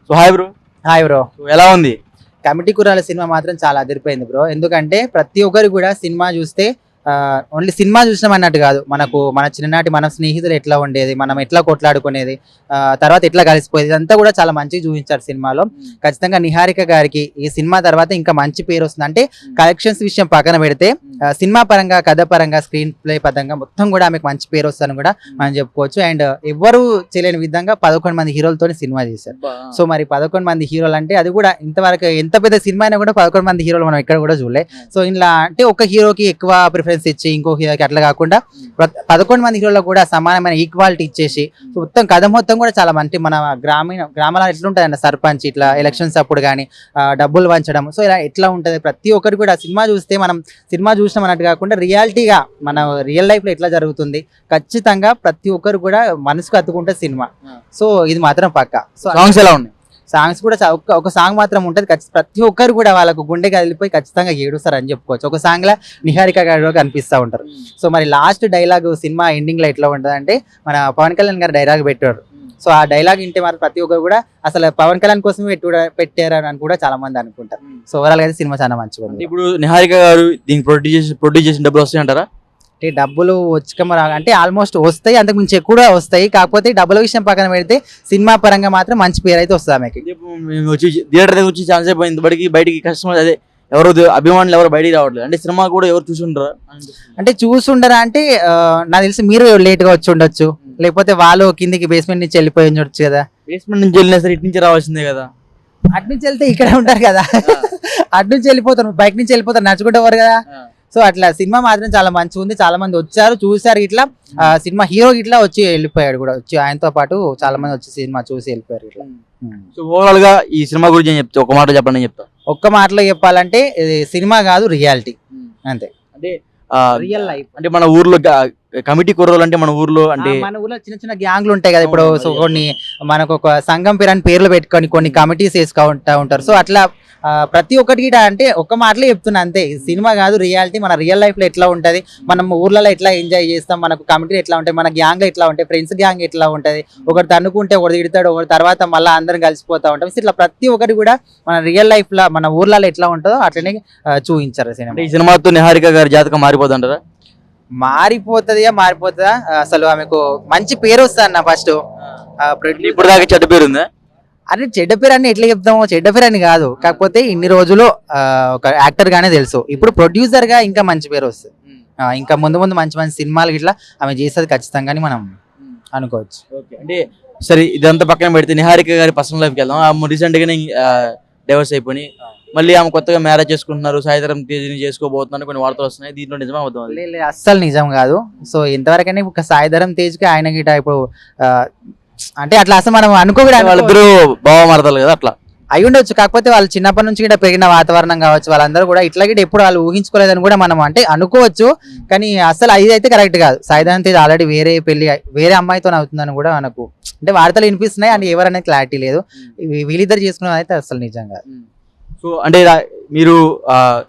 So hi bro. Hi bro. ఎలా ఉంది? Committee కుర్రాల cinema మాత్రం చాలా అదిరిపోయింది బ్రో. ఎందుకంటే ప్రతి ఒక్కరు కూడా సినిమా చూస్తే ఓన్లీ సినిమా చూసినాం అన్నట్టు కాదు, మన చిన్ననాటి మన స్నేహితులు ఎట్లా ఉండేది, మనం ఎట్లా కొట్లాడుకునేది, తర్వాత ఎట్లా కలిసిపోయేది, ఇదంతా కూడా చాలా మంచిగా చూపించారు సినిమాలో. ఖచ్చితంగా నిహారిక గారికి ఈ సినిమా తర్వాత ఇంకా మంచి పేరు వస్తుంది. అంటే కలెక్షన్స్ విషయం పక్కన పెడితే సినిమా పరంగా, కథ పరంగా, స్క్రీన్ ప్లే పరంగా మొత్తం కూడా ఆమెకు మంచి పేరు వస్తుందని కూడా మనం చెప్పుకోవచ్చు. అండ్ ఎవ్వరూ చేయలేని విధంగా 11 మంది హీరోలతో సినిమా చేశారు. సో మరి 11 మంది హీరోలు అంటే అది కూడా ఇంతవరకు ఎంత పెద్ద సినిమా అయినా కూడా 11 మంది హీరోలు మనం ఎక్కడ కూడా చూడలే. సో ఇలా అంటే ఒక హీరోకి ఎక్కువ ప్రిఫరెన్స్ ఇచ్చి ఇంకో హీరోకి అట్లా కాకుండా 11 మంది హీరోలకు కూడా సమానమైన ఈక్వాలిటీ ఇచ్చేసి సో మొత్తం కథ మొత్తం కూడా చాలా మంచి మన గ్రామాల ఎట్లుంటదండి, సర్పంచ్ ఇట్లా ఎలక్షన్స్ అప్పుడు కానీ డబ్బులు పంచడం, సో ఇలా ఎట్లా ఉంటది ప్రతి ఒక్కరు కూడా సినిమా చూస్తే మనం సినిమా చూసినాం అన్నట్టు కాకుండా రియాలిటీగా మన రియల్ లైఫ్ లో ఎట్లా జరుగుతుంది ఖచ్చితంగా ప్రతి ఒక్కరు కూడా మనసుకు అత్తుకుంటే సినిమా. సో ఇది మాత్రం పక్కా. సో సాంగ్స్ ఎలా ఉన్నాయి? సాంగ్స్ కూడా ఒక సాంగ్ మాత్రం ఉంటుంది, ప్రతి ఒక్కరు కూడా వాళ్ళకు గుండె కదిలిపోయి ఖచ్చితంగా ఏడుస్తారు అని చెప్పుకోవచ్చు. ఒక సాంగ్ లా నిహారిక గారు కనిపిస్తూ ఉంటారు. సో మరి లాస్ట్ డైలాగ్ సినిమా ఎండింగ్ లో ఎట్లా ఉంటుంది అంటే మన పవన్ కళ్యాణ్ గారు డైలాగ్ పెట్టారు. సో ఆ డైలాగ్ వింటే మాత్రం ప్రతి ఒక్కరు కూడా అసలు పవన్ కళ్యాణ్ కోసమే పెట్టారు అని కూడా చాలా మంది అనుకుంటారు. సో ఓవరాల్ గా సినిమా చాలా మంచిగా ఉంది. ఇప్పుడు నిహారిక గారు దీనికి ప్రొడ్యూస్ చేసిన డబ్బులు వస్తాయంటారా? అంటే డబ్బులు అంటే ఆల్మోస్ట్ వస్తాయి, అంతకు మించి ఎక్కువ వస్తాయి. కాకపోతే డబ్బుల విషయం పక్కన పెడితే సినిమా పరంగా మాత్రం మంచి పేరు అయితే వస్తుంది ఆమెకి. మేము వచ్చి థియేటర్ దగ్గర వచ్చి ఛాన్స్ అయిపోయింది, బయటికి కస్టమర్ అదే ఎవరు అభిమానులు ఎవరు బయటికి రావట్లేదు. అంటే సినిమా కూడా ఎవరు చూసుంటారా? అంటే చూసుండరా అంటే నాకు తెలిసి మీరు లేట్ గా వచ్చి ఉండొచ్చు, లేకపోతే వాళ్ళు కిందికి బేస్మెంట్ నుంచి వెళ్ళిపోయి ఉండొచ్చు కదా. బేస్మెంట్ నుంచి వెళ్ళినా సరే ఇటు నుంచి రావాల్సిందే కదా. అటు నుంచి వెళ్తే ఇక్కడ ఉంటారు కదా, అటు నుంచి వెళ్ళిపోతారు, బైక్ నుంచి వెళ్ళిపోతారు, నడుచుకుంటేవారు కదా. సో అట్లా సినిమా మాత్రం చాలా మంచిగా ఉంది. చాలా మంది వచ్చారు, చూసారు. ఇట్లా సినిమా హీరో ఇట్లా వచ్చి వెళ్ళిపోయాడు కూడా, వచ్చి ఆయనతో పాటు చాలా మంది వచ్చి సినిమా చూసి వెళ్ళిపోయారు ఇట్లా. సో ఓవరాల్ గా ఈ సినిమా గురించి ఏం చెప్తా, ఒక మాట చెప్పండి. చెప్తా ఒక్క మాటలో చెప్పాలంటే ఇది సినిమా కాదు, రియాలిటీ అంతే. అంటే రియల్ లైఫ్. అంటే మన ఊర్లో కమిటీ కుర్రోలు అంటే మన ఊర్లో అంటే మన ఊర్లో చిన్న చిన్న గ్యాంగ్లు ఉంటాయి కదా. ఇప్పుడు సో కొన్ని మనకు ఒక సంఘం పేరు అని పేర్లు పెట్టుకొని కొన్ని కమిటీస్ వేసుకుంటా ఉంటారు. సో అట్లా ప్రతి ఒక్కటి అంటే ఒక్క మాటలో చెప్తున్నా అంతే. సినిమా కాదు, రియాలిటీ. మన రియల్ లైఫ్ లో ఎట్లా ఉంటది, మనం ఊర్లలో ఎట్లా ఎంజాయ్ చేస్తాం, మనకు కమిటీ ఎట్లా ఉంటాయి, మన గ్యాంగ్ లో ఎట్లా ఉంటాయి, ఫ్రెండ్స్ గ్యాంగ్ ఎట్లా ఉంటది, ఒకటి తన్నుకుంటే ఒకటి తిడతాడు, ఒకటి తర్వాత మళ్ళీ అందరం కలిసిపోతా ఉంటాం. ఇట్లా ప్రతి ఒక్కటి కూడా మన రియల్ లైఫ్ లో మన ఊర్లలో ఎట్లా ఉంటుందో అట్లనే చూపించారు సినిమా. ఈ సినిమాతో నిహారిక గారి జాతకం మారిపోతుంటారా? మారిపోతుందా అసలు ఆమెకు మంచి పేరు వస్తుంది అన్న. ఫస్ట్ ఇప్పుడు దాకా చెడ్డ పేరు ఉందా? అరే చెడ్డ పేరు అని ఎట్లా చెప్తాము, చెడ్డ పేరు అని కాదు. కాకపోతే ఇన్ని రోజులు ఒక యాక్టర్ గానే తెలుసు, ఇప్పుడు ప్రొడ్యూసర్ గా ఇంకా మంచి పేరు వస్తుంది. ఇంకా ముందు ముందు మంచి మంచి సినిమాలు ఇట్లా ఆమె చేసేది ఖచ్చితంగా మనం అనుకోవచ్చు. అంటే సరే, ఇదంతా పక్కన పెడితే నిహారిక గారి పర్సనల్ లైఫ్కి వెళ్దాం. రీసెంట్ గానే డైవర్స్ అయిపోయి మళ్ళీ ఆమె కొత్తగా మ్యారేజ్ చేసుకుంటున్నారు, సాయిధరం తేజ్ని చేసుకోబోతున్నారు కొన్ని వార్తలు వస్తున్నాయి. దీంట్లో నిజమా అబద్ధం? అస్సలు నిజం కాదు. సో ఇంతవరకైనా ఒక సాయిధరం తేజ్ కి ఆయన గిట ఇప్పుడు అంటే అట్లా అసలు మనం అనుకోకూడదు. వాళ్ళిద్దరు బావ మరదలు కదా, అట్లా అయి ఉండొచ్చు. కాకపోతే వాళ్ళు చిన్నప్పటి నుంచి కూడా పెరిగిన వాతావరణం కావచ్చు, వాళ్ళందరూ కూడా ఇట్లా గిట్ట ఎప్పుడు వాళ్ళు ఊహించుకోలేదని కూడా మనం అంటే అనుకోవచ్చు. కానీ అసలు అది అయితే కరెక్ట్ కాదు. సాయిధరం తేజ్ ఆల్రెడీ వేరే అమ్మాయితో అవుతుందని కూడా మనకు అంటే వార్తలు వినిపిస్తున్నాయి. అంటే ఎవరనేది క్లారిటీ లేదు. వీళ్ళిద్దరు చేసుకున్నది అయితే అసలు నిజంగా. సో అంటే మీరు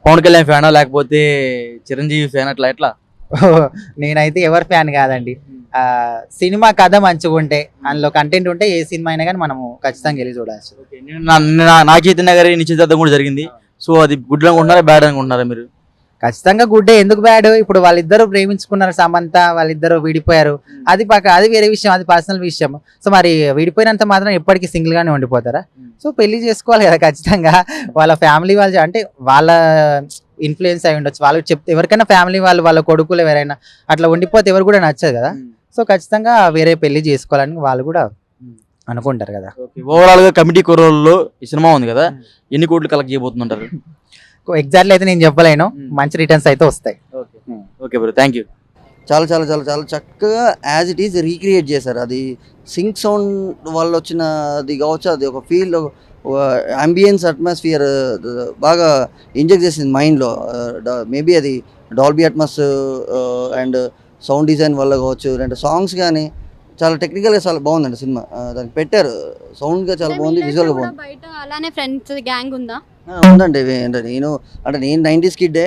పవన్ కళ్యాణ్ ఫ్యానా లేకపోతే చిరంజీవి ఫ్యాన్ అట్లా ఎట్లా? నేనైతే ఎవరి ఫ్యాన్ కాదండి. సినిమా కథ మంచిగా ఉంటే, అందులో కంటెంట్ ఉంటే ఏ సినిమా అయినా కానీ మనము ఖచ్చితంగా వెళ్ళి చూడాల్సి. నాగ చైతన్య గారి నిశ్చితార్థం కూడా జరిగింది. సో అది గుడ్ అనుకుంటున్నారా, బ్యాడ్ అనుకుంటున్నారా మీరు? ఖచ్చితంగా గుడ్డే, ఎందుకు బ్యాడ్? ఇప్పుడు వాళ్ళిద్దరు ప్రేమించుకున్నారు, సమంత వాళ్ళిద్దరు విడిపోయారు, అది అది వేరే విషయం, అది పర్సనల్ విషయం. సో మరి విడిపోయినంత మాత్రం ఎప్పటికీ సింగిల్ గానే ఉండిపోతారా? సో పెళ్లి చేసుకోవాలి కదా ఖచ్చితంగా. వాళ్ళ ఫ్యామిలీ వాళ్ళు అంటే వాళ్ళ ఇన్ఫ్లుయెన్స్ అయి ఉండొచ్చు, వాళ్ళు చెప్తే ఎవరికైనా ఫ్యామిలీ వాళ్ళు వాళ్ళ కొడుకులు ఎవరైనా అట్లా ఉండిపోతే ఎవరు కూడా నచ్చదు కదా. సో ఖచ్చితంగా వేరే పెళ్లి చేసుకోవాలని వాళ్ళు కూడా అనుకుంటారు కదా. ఓవరాల్ గా కమిటీ కుర్రోల్లో ఈ సినిమా ఉంది కదా, ఎన్ని కోట్లు కలెక్ట్ చేయబోతుంటారు? ఎగ్జాక్ట్లీ అయితే నేను చెప్పలేను, మంచి రిటర్న్స్ అయితే వస్తాయి. Okay bro, thank you. చాలా చాలా చాలా చాలా చక్కగా యాజ్ ఇట్ ఈజ్ రీక్రియేట్ చేశారు. అది సింక్ సౌండ్ వల్ల వచ్చిన అది కావచ్చు, అది ఒక ఫీల్, అంబియన్స్ అట్మాస్ఫియర్ బాగా ఇంజెక్ట్ చేసింది మైండ్లో. మేబీ అది Dolby Atmos and sound design వల్ల కావచ్చు, రెండు సాంగ్స్ కానీ చాలా టెక్నికల్గా చాలా బాగుందండి సినిమా. దానికి పెట్టారు సౌండ్గా చాలా బాగుంది, విజువల్గా బాగుంది. బయట అలానే ఫ్రెండ్స్ గ్యాంగ్ ఉందా? ఉందండి. నేను 90s కిడ్డే.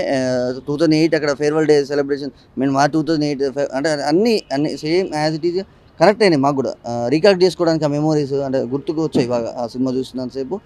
2008 అక్కడ ఫేర్వెల్ డే సెలబ్రేషన్, మేము మా 2008 అంటే అన్ని same as it is connect అయినాయి మాకు కూడా. రికలెక్ట్ చేసుకోవడానికి ఆ మెమోరీస్ అంటే గుర్తుకు వచ్చాయి బాగా ఆ సినిమా చూసినంతసేపు.